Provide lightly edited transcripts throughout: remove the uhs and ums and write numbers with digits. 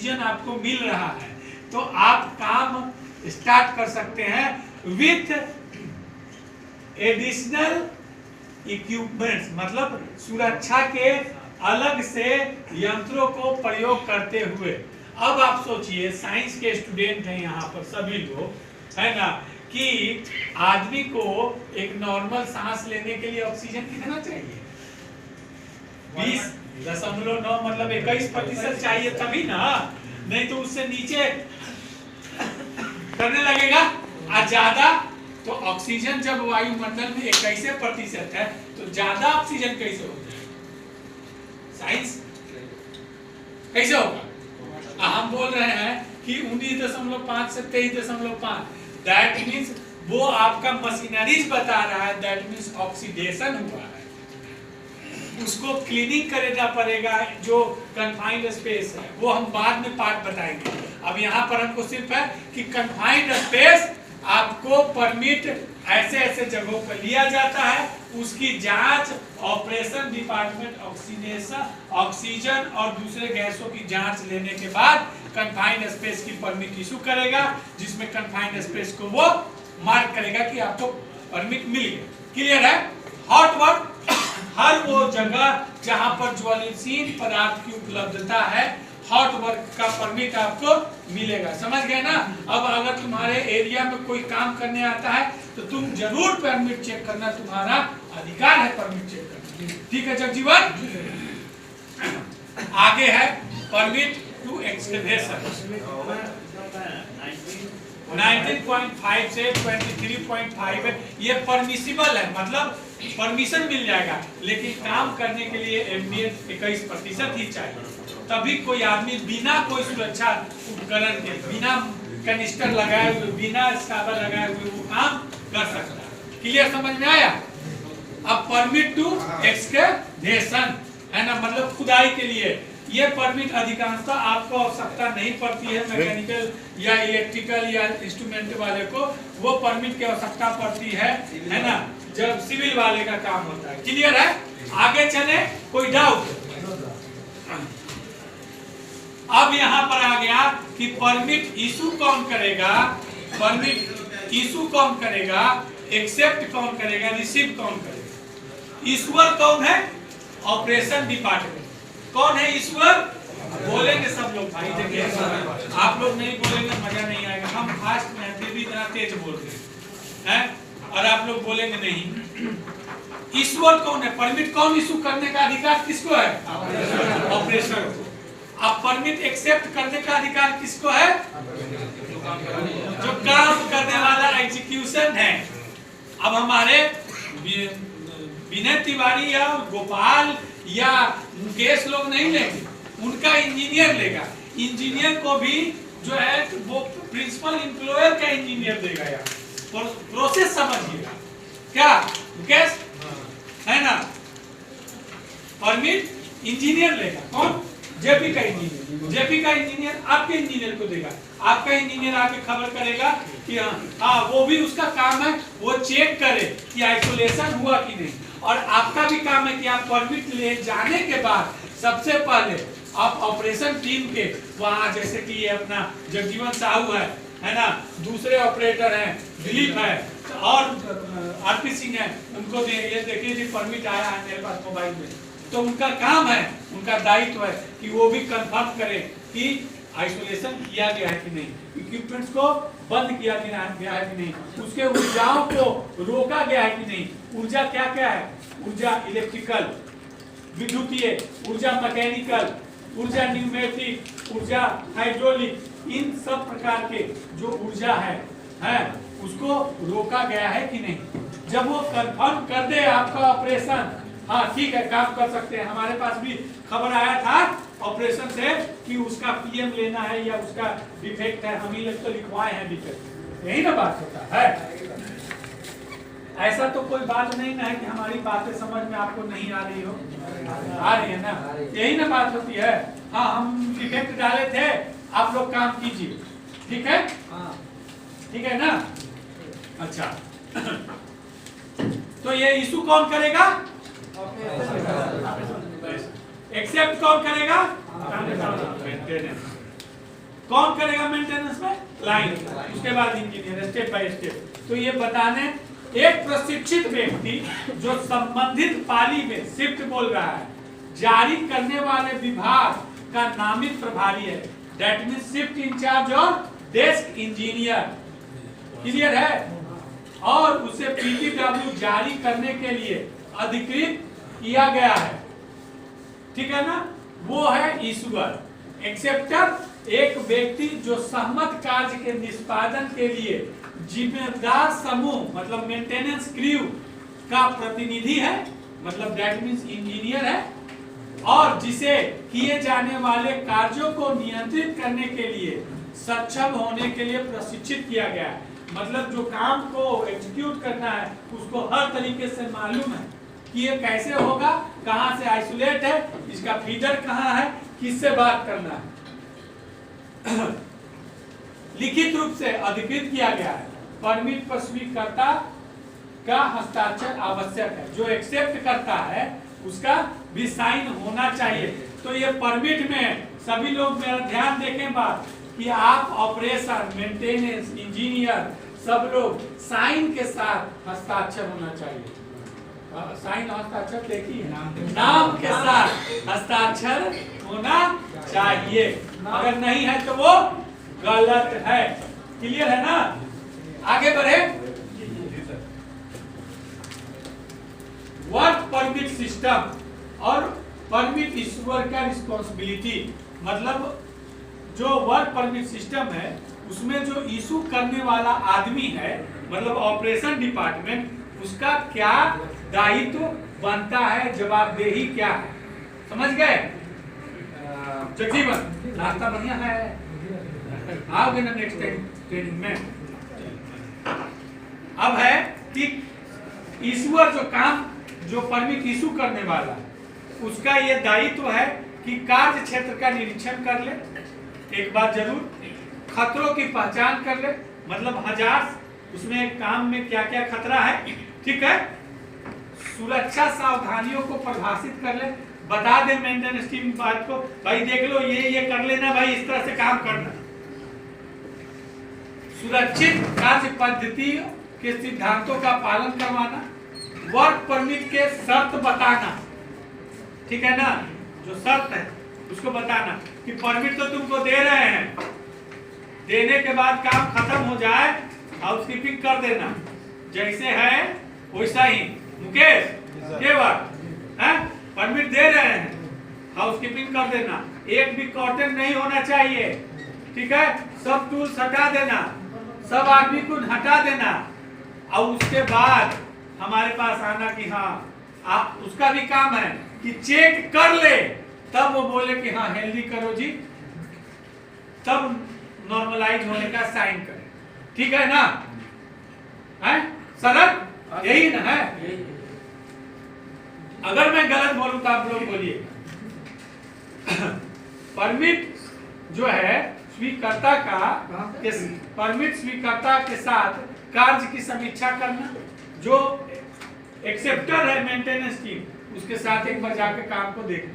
Oxygen आपको मिल रहा है तो आप काम स्टार्ट कर सकते हैं विथ एडिशनल इक्विपमेंट्स, मतलब सुरक्षा के अलग से यंत्रों को प्रयोग करते हुए। अब आप सोचिए, साइंस के स्टूडेंट हैं यहाँ पर सभी लोग, है ना, कि आदमी को एक नॉर्मल सांस लेने के लिए ऑक्सीजन कितना चाहिए? 20.9 मतलब 21% चाहिए तभी ना, नहीं तो उससे नीचे करने लगेगा। और ज्यादा तो ऑक्सीजन जब वायुमंडल में 21% है तो ज्यादा ऑक्सीजन कैसे हो जाएगा? साइंस कैसे होगा? हम बोल रहे हैं कि 19.5 से 23.5, दैट मीन्स वो आपका मशीनरीज बता रहा है, दैट मीन्स ऑक्सीडेशन हुआ है, उसको क्लीनिंग करना पड़ेगा। जो कन्फाइंड स्पेस है वो हम बाद में पार्ट बताएंगे। अब यहाँ पर हमको सिर्फ है कि कन्फाइंड स्पेस आपको परमिट ऐसे ऐसे जगहों पर लिया जाता है, उसकी जांच ऑपरेशन डिपार्टमेंट ऑक्सीजन और दूसरे गैसों की जांच लेने के बाद कन्फाइंड स्पेस की परमिट इशू करेगा, जिसमें कन्फाइंड स्पेस को वो मार्क करेगा कि आपको परमिट मिल गया। क्लियर है? हॉट वर्क हर वो जगह जहां पर ज्वलनशील पदार्थ की उपलब्धता है, हॉट वर्क का परमिट आपको मिलेगा। समझ गए ना? अब अगर तुम्हारे एरिया में कोई काम करने आता है तो तुम जरूर परमिट चेक करना, तुम्हारा अधिकार है परमिट चेक करना। ठीक है जगजीवन? आगे है परमिट टू एक्सकेवेशन 19.5 से 23.5 है, ये परमिसिबल है, मतलब परमिशन मिल जाएगा, लेकिन काम करने के लिए एमडीएस 21% ही चाहिए। तभी कोई आदमी बिना कोई सुरक्षा उपकरण के, बिना कनिस्टर लगाए हुए, बिना स्काबर लगाए हुए वो काम कर सकता है। क्लियर? समझ में आया? अब परमिट टू एक्सकेवेशन है ना, मतलब खुदाई के लिए ये परमिट अधिकांशतः आपको आवश्यकता नहीं पड़ती है। मैकेनिकल या इलेक्ट्रिकल या इंस्ट्रूमेंट वाले को वो परमिट की आवश्यकता पड़ती है ना, जब सिविल वाले का काम होता है। क्लियर है? आगे चले, कोई डाउट? अब यहाँ पर आ गया कि परमिट इशू कौन करेगा, परमिट इशू कौन करेगा, एक्सेप्ट कौन करेगा, रिसीव कौन करेगा। ईश्वर कौन है? Operation department. कौन है ईश्वर? बोलेंगे सब लोग भाई, देखिए आप लोग नहीं बोलेंगे मजा नहीं आएगा। हम फास्ट में फिर भी इतना तेज बोलते हैं और आप लोग बोलेंगे नहीं। ईश्वर कौन है? परमिट कौन इशू करने का अधिकार किसको है? ऑपरेशन को। अब परमिट एक्सेप्ट करने का अधिकार किसको है? जो काम करने वाला एग्जीक्यूशन है। अब हमारे विनय तिवारी या गोपाल या मुकेश लोग नहीं लेंगे, उनका इंजीनियर लेगा। इंजीनियर को भी जो है वो प्रिंसिपल एम्प्लॉयर का इंजीनियर देगा। यार प्रोसेस समझिएगा क्या मुकेश, है ना? परमिट इंजीनियर लेगा। कौन? जेपी का इंजीनियर। जेपी का इंजीनियर आपके इंजीनियर को देगा। आपका इंजीनियर आके खबर करेगा कि हाँ वो भी उसका काम है, वो चेक करे कि आइसोलेशन हुआ कि नहीं। और आपका भी काम है कि आप परमिट ले जाने के बाद सबसे पहले आप ऑपरेशन टीम के वहाँ, जैसे कि ये अपना जगजीवन साहू है ना, दूसरे ऑपरेटर हैं दिलीप है और आरपी सिंह है, उनको ये देखिए जी परमिट आया है मेरे पास मोबाइल में। तो उनका काम है, उनका दायित्व है कि वो भी कंफर्म करें कि आइसोलेशन किया गया है कि नहीं, इक्विपमेंट्स को बंद किया गया है कि नहीं, उसके ऊर्जाओं को रोका गया है कि नहीं। ऊर्जा क्या क्या है? ऊर्जा इलेक्ट्रिकल, विद्युतीय ऊर्जा, मैकेनिकल ऊर्जा, न्यूमेटिक ऊर्जा, हाइड्रोलिक, इन सब प्रकार के जो ऊर्जा है उसको रोका गया है कि नहीं। जब वो कंफर्म कर दे आपका ऑपरेशन, हाँ ठीक है काम कर सकते हैं। हमारे पास भी खबर आया था ऑपरेशन से कि उसका पीएम लेना है या उसका डिफेक्ट है, हम ही लोग तो लिखवाए हैं डिफेक्ट। यही ना बात होता है। ऐसा तो कोई बात नहीं ना है कि हमारी बातें समझ में आपको नहीं आ रही हो, आ रही है ना, यही ना बात होती है। हाँ हम डिफेक्ट डाले थे, आप लोग काम कीजिए, ठीक है? ठीक है ना? अच्छा तो ये इशू कौन करेगा? एक्सेप्ट कौन करेगा? कौन करेगा मेंटेनेंस में? लाइन। उसके बाद इंजीनियर, स्टेप बाय स्टेप। तो ये बताने एक प्रशिक्षित व्यक्ति जो संबंधित पाली में शिफ्ट बोल रहा है, जारी करने वाले विभाग का नामित प्रभारी है। दैट मीन्स शिफ्ट इंचार्ज और डेस्क इंजीनियर। क्लियर है? और उसे पीटीडब्ल्यू जारी करने के लिए अधिकृत किया गया है। ठीक है ना? वो है इशूअर। एक्सेप्टर एक व्यक्ति जो सहमत कार्य के निष्पादन के लिए जिम्मेदार समूह मतलब मेंटेनेंस क्रू का प्रतिनिधि है, मतलब दैट मीन्स इंजीनियर है, और जिसे किए जाने वाले कार्यों को नियंत्रित करने के लिए सक्षम होने के लिए प्रशिक्षित किया गया है। मतलब जो काम को एग्जीक्यूट करना है उसको हर तरीके से मालूम है कि ये कैसे होगा, कहां से आइसोलेट है, इसका फीडर कहां है, किससे बात करना है। लिखित रूप से अधिकृत किया गया है। परमिट पर स्वीकर्ता का हस्ताक्षर आवश्यक है। जो एक्सेप्ट करता है उसका भी साइन होना चाहिए। तो ये परमिट में सभी लोग मेरा ध्यान देखें बात कि आप ऑपरेशन, मेंटेनेंस, इंजीनियर सब लोग साइन के साथ हस्ताक्षर होना चाहिए। साइन हस्ताक्षर देखिए, नाम के साथ हस्ताक्षर होना चाहिए। अगर नहीं है तो वो गलत है। क्लियर है ना? आगे बढ़े। वर्क परमिट सिस्टम और परमिट इशूअर का रिस्पॉन्सिबिलिटी। मतलब जो वर्क परमिट सिस्टम है उसमें जो इशू करने वाला आदमी है, मतलब ऑपरेशन डिपार्टमेंट, उसका क्या दायित्व बनता है, जवाबदेही क्या है। समझ गए? जगजीवन, नाश्ता बढ़िया है, आओगे ना नेक्स्ट ट्रेनिंग में? अब है कि इशूअर जो काम, जो परमिट इशू करने वाला है, उसका ये दायित्व है कि कार्य क्षेत्र का निरीक्षण कर ले, एक बार जरूर, खतरों की पहचान कर ले, मतलब हजार उसमें काम में क्या क्या खतरा है, ठीक है, सुरक्षा सावधानियों को परिभाषित कर ले, बता दे मेंटेनेंस टीम बात को, भाई देख लो ये कर लेना भाई, इस तरह से काम करना। सुरक्षित कार्य पद्धति के सिद्धांतों का पालन करवाना, वर्क परमिट के शर्त बताना, ठीक है ना, जो शर्त है उसको बताना कि परमिट तो तुमको दे रहे हैं, देने के बाद काम खत्म हो जाए हाउसकीपिंग कर देना, जैसे है वैसा ही। मुकेश के बात है, परमिट दे रहे हैं, हाउसकीपिंग कर देना, एक भी कॉटन नहीं होना चाहिए, ठीक है, सब टूल्स हटा देना, सब आदमी को हटा देना, और उसके बाद हमारे पास आना कि हाँ आप, उसका भी काम है कि चेक कर ले, तब वो बोले कि हाँ हेल्दी करो जी, तब नॉर्मलाइज होने का साइन करे। ठीक है ना? है सरल? यही ना है? अगर मैं गलत बोलूं तो आप लोग बोलिए। परमिट जो है स्वीकर्ता का, परमिट स्वीकर्ता के साथ कार्य की समीक्षा करना, जो एक्सेप्टर है मेंटेनेंस टीम उसके साथ एक बार जाकर काम को देखना,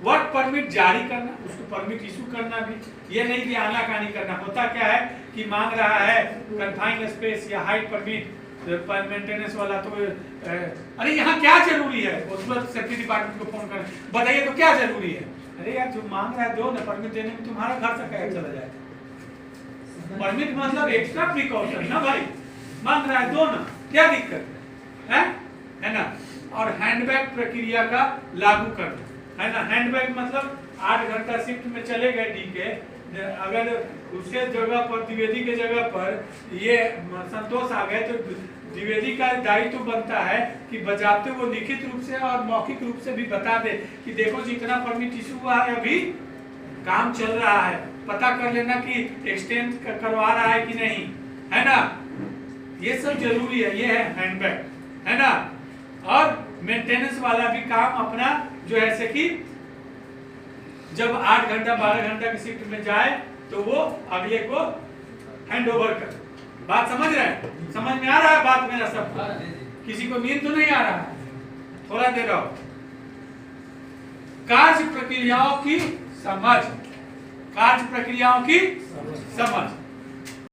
वर्क परमिट जारी करना, उसको परमिट इशू करना भी, ये नहीं कि आनाकानी करना। होता क्या है कि मांग रहा है कन्फाइंड स्पेस या हाइट परमिट, मेंटेनेंस वाला तो अरे यहाँ क्या जरूरी है, उसमें सेफ्टी डिपार्टमेंट को फोन कर बताइए तो क्या जरूरी है। अरे यार जो मांग रहा है दो ना, परमिट देने में तुम्हारा घर से क्या चला जाए। परमिट मतलब एक्स्ट्रा प्रिकॉशन ना भाई, मांग रहा है दो ना, क्या दिक्कत है ना। और हैंडबैग प्रक्रिया का लागू करना, है ना। हैंडबैग मतलब 8 घंटा शिफ्ट में चले गए डी के, अगर उसके जगह पर, द्विवेदी के जगह पर ये संतोष आ गए तो द्विवेदी का दायित्व बनता है कि बजाते वो लिखित रूप से और मौखिक रूप से भी बता दे कि देखो जितना परमिट इशू हुआ है, अभी काम चल रहा है, पता कर लेना कि एक्सटेंड करवा रहा है कि नहीं, है ना। ये सब जरूरी है, ये है हैंडबैग, है ना। और मेंटेनेंस वाला भी काम अपना जो है से कि जब 8 घंटा 12 घंटा की शिफ्ट में जाए तो वो अगले को हैंड ओवर कर। बात समझ रहे हैं? समझ में आ रहा है बात मेरा सब? किसी को नींद तो नहीं आ रहा है? थोड़ा देर रहो। कार्य प्रक्रियाओं की समझ, कार्य प्रक्रियाओं की समझ।